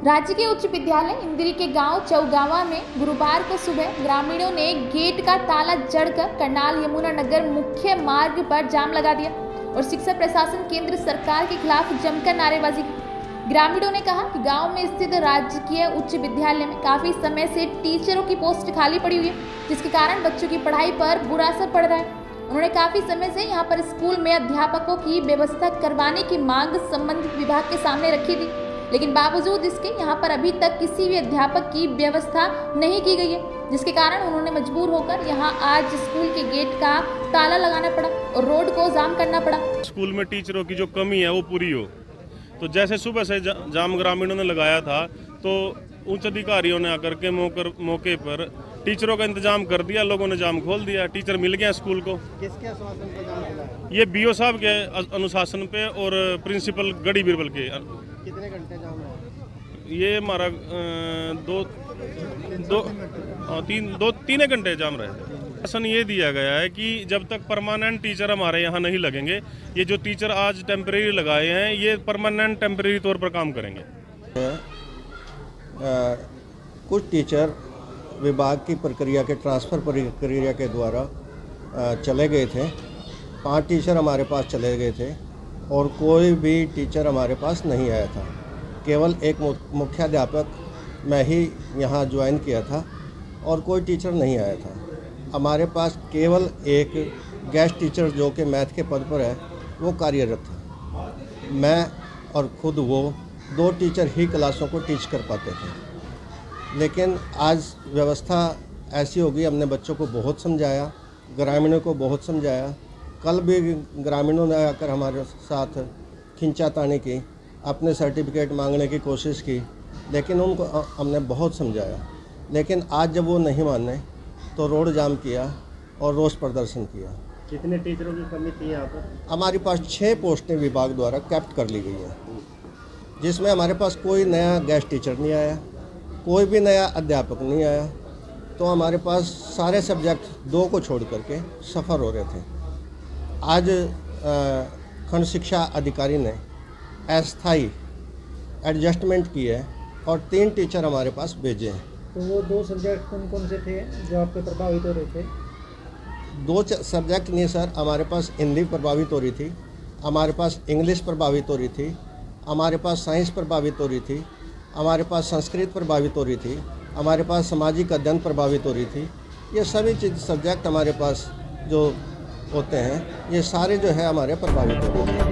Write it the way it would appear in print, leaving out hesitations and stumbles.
राज्य के उच्च विद्यालय इंदिरी के गांव चौगावा में गुरुवार को सुबह ग्रामीणों ने गेट का ताला जड़कर करनाल यमुना नगर मुख्य मार्ग पर जाम लगा दिया और शिक्षा प्रशासन केंद्र सरकार के खिलाफ जमकर नारेबाजी की। ग्रामीणों ने कहा कि गांव में स्थित राजकीय उच्च विद्यालय में काफी समय से टीचरों की पोस्ट खाली पड़ी हुई है, जिसके कारण बच्चों की पढ़ाई पर बुरा असर पड़ रहा है। उन्होंने काफी समय से यहां पर स्कूल में अध्यापकों की व्यवस्था करवाने की मांग संबंधित विभाग के सामने रखी थी, लेकिन बावजूद इसके यहां पर अभी तक किसी भी अध्यापक की व्यवस्था नहीं की गई है, जिसके कारण उन्होंने मजबूर होकर यहां आज स्कूल के गेट का ताला लगाना पड़ा और रोड को जाम करना पड़ा। स्कूल में टीचरों की जो कमी है वो पूरी हो, तो जैसे सुबह से जाम ग्रामीणों ने लगाया था, तो उच्च अधिकारियों ने आकर के मौके पर टीचरों का इंतजाम कर दिया। लोगों ने जाम खोल दिया, टीचर मिल गया स्कूल को। किसके अनुशासन पे जाम खुला? ये बीओ साहब के अनुशासन पे और प्रिंसिपल गढ़ी बिरबल के। कितने घंटे जाम है? ये हमारा तीन घंटे जाम रहे। शासन ये दिया गया है कि जब तक परमानेंट टीचर हमारे यहाँ नहीं लगेंगे, ये जो टीचर आज टेम्परेरी लगाए हैं ये परमानेंट टेम्परेरी तौर पर काम करेंगे। कुछ टीचर विभाग की प्रक्रिया के ट्रांसफ़र प्रक्रिया के द्वारा चले गए थे। 5 टीचर हमारे पास चले गए थे और कोई भी टीचर हमारे पास नहीं आया था। केवल एक मुख्याध्यापक मैं ही यहाँ ज्वाइन किया था और कोई टीचर नहीं आया था। हमारे पास केवल एक गेस्ट टीचर जो कि मैथ के पद पर है वो कार्यरत था। मैं और ख़ुद वो 2 टीचर ही क्लासों को टीच कर पाते थे, लेकिन आज व्यवस्था ऐसी होगी। हमने बच्चों को बहुत समझाया, ग्रामीणों को बहुत समझाया। कल भी ग्रामीणों ने आकर हमारे साथ खींचातानी की, अपने सर्टिफिकेट मांगने की कोशिश की, लेकिन उनको हमने बहुत समझाया। लेकिन आज जब वो नहीं माने तो रोड जाम किया और रोष प्रदर्शन किया। कितने टीचरों की कमी थी यहाँ पर? हमारे पास 6 पोस्टें विभाग द्वारा कैप्ट कर ली गई हैं, जिसमें हमारे पास कोई नया गेस्ट टीचर नहीं आया, कोई भी नया अध्यापक नहीं आया। तो हमारे पास सारे सब्जेक्ट 2 को छोड़ करके सफ़र हो रहे थे। आज खंड शिक्षा अधिकारी ने अस्थायी एडजस्टमेंट की है और 3 टीचर हमारे पास भेजे हैं। तो वो 2 सब्जेक्ट कौन कौन से थे जो आपके प्रभावित हो रहे थे? 2 सब्जेक्ट नहीं सर, हमारे पास हिंदी प्रभावित हो रही थी, हमारे पास इंग्लिश प्रभावित हो रही थी, हमारे पास साइंस प्रभावित हो रही थी, हमारे पास संस्कृत प्रभावित हो रही थी, हमारे पास सामाजिक अध्ययन प्रभावित हो रही थी। ये सभी सब्जेक्ट हमारे पास जो होते हैं ये सारे जो है हमारे प्रभावित हो रहे हैं।